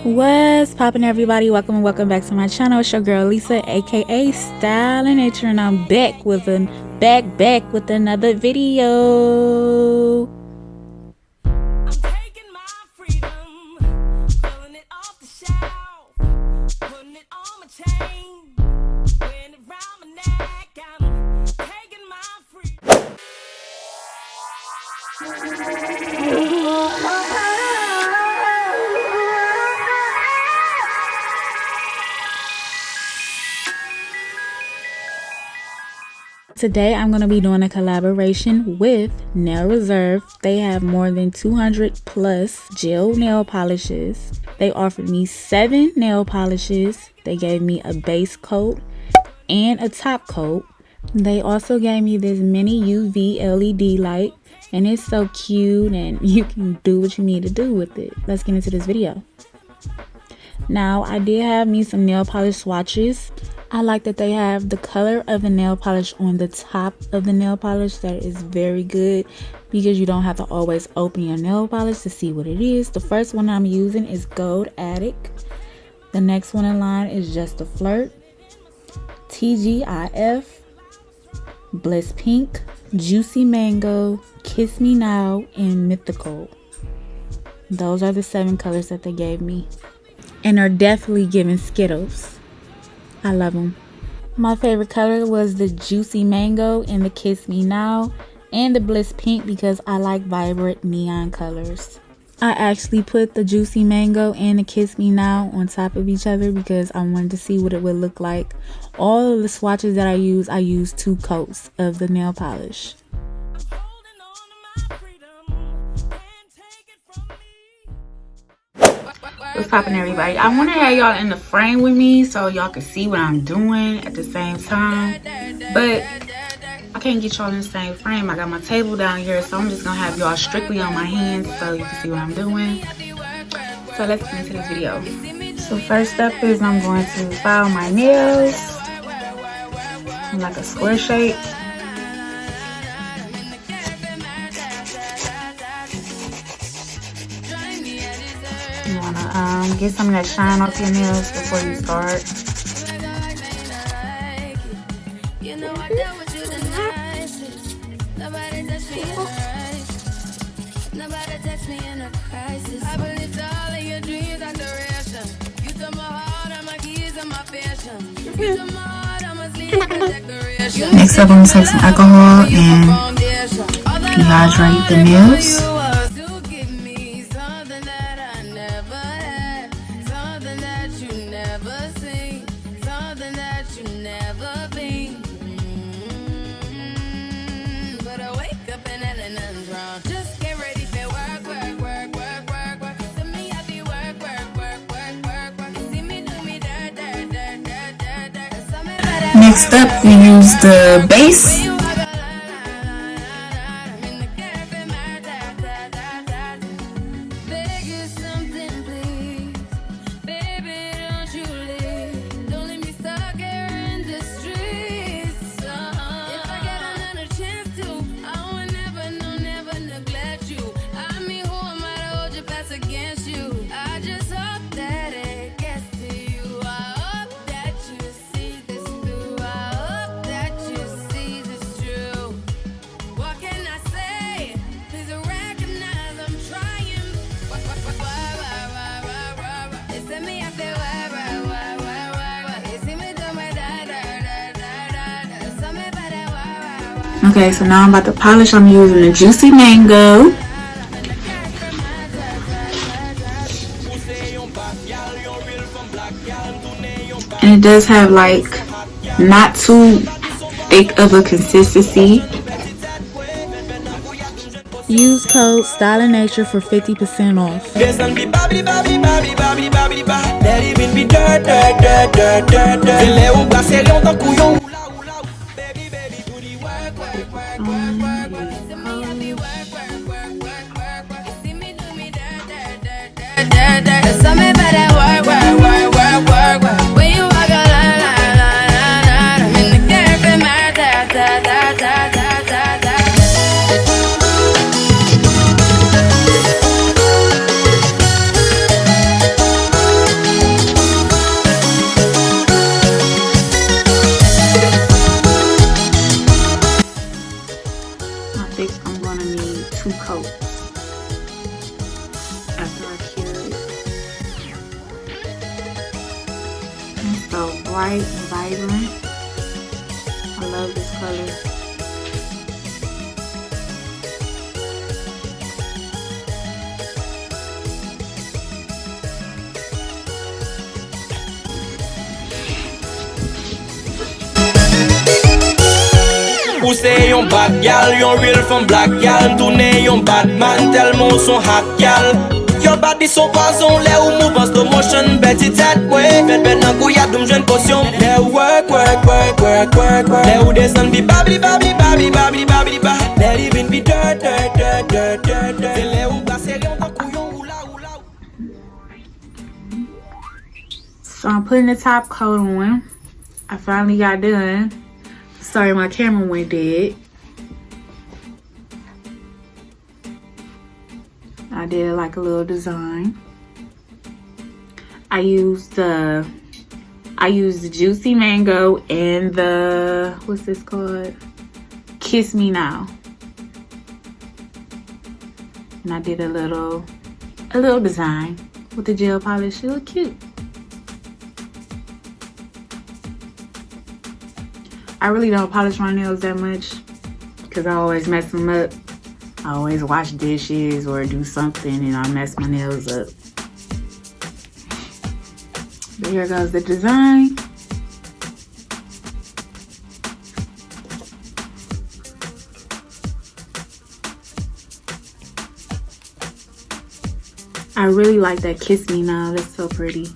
What's poppin', everybody? Welcome and welcome back to my channel. It's your girl Lisa, aka Style and Nature, and I'm back with another video. I'm taking my freedom, pulling it off the shelf, putting it on my chain, wearing it around my neck. I'm taking my freedom. Today I'm going to be doing a collaboration with Nail Reserve. They have more than 200 plus gel nail polishes. They offered me 7 nail polishes. They gave me a base coat and a top coat. They also gave me this mini UV LED light, and it's so cute, and you can do what you need to do with it. Let's get into this video. Now, I did have me some nail polish swatches. I like that they have the color of the nail polish on the top of the nail polish. That is very good because you don't have to always open your nail polish to see what it is. The first one I'm using is Gold Attic. The next one in line is Just a Flirt, TGIF, Bliss Pink, Juicy Mango, Kiss Me Now, and Mythical. Those are the 7 colors that they gave me, and are definitely giving Skittles. I love them. My favorite color was the Juicy Mango and the Kiss Me Now and the Bliss Pink because I like vibrant neon colors. I actually put the Juicy Mango and the Kiss Me Now on top of each other because I wanted to see what it would look like. All of the swatches that I use 2 coats of the nail polish. Holding on to my freedom, can't take it from me. What's poppin', everybody? I want to have y'all in the frame with me so y'all can see what I'm doing at the same time, but I can't get y'all in the same frame. I got my table down here, so I'm just gonna have y'all strictly on my hands so you can see what I'm doing. So let's get into this video. So first up is I'm going to file my nails in like a square shape. You wanna get some of that shine off your nails before you start. Next up, I'm gonna take some alcohol and dehydrate the nails. Next up, we use the base. Okay, so now I'm about to polish. I'm using the Juicy Mango. And it does have like not too thick of a consistency. Use code Style and Nature for 50% off. bright and vibrant. I love this color. Ou se yon bad gal, yon real from black gal. Tourne yon bad man, tellement son hot gal. Your body son poison, le ou move en slow motion. Betty tet way, bet nan kouya doum jwen potion. Le ou work, le ou descend bi babli babli babli babli babli ba. Le even bi dirt. Le ou glase yon tan kouyon oula oula. So I'm putting the top coat on. I finally got done. Sorry, my camera went dead. I did like a little design. I used the juicy mango and the, what's this called? Kiss Me Now. And I did a little design with the gel polish. It looked cute. I really don't polish my nails that much because I always mess them up. I always wash dishes or do something and I mess my nails up. But here goes the design. I really like that Kiss Me Now. That's so pretty.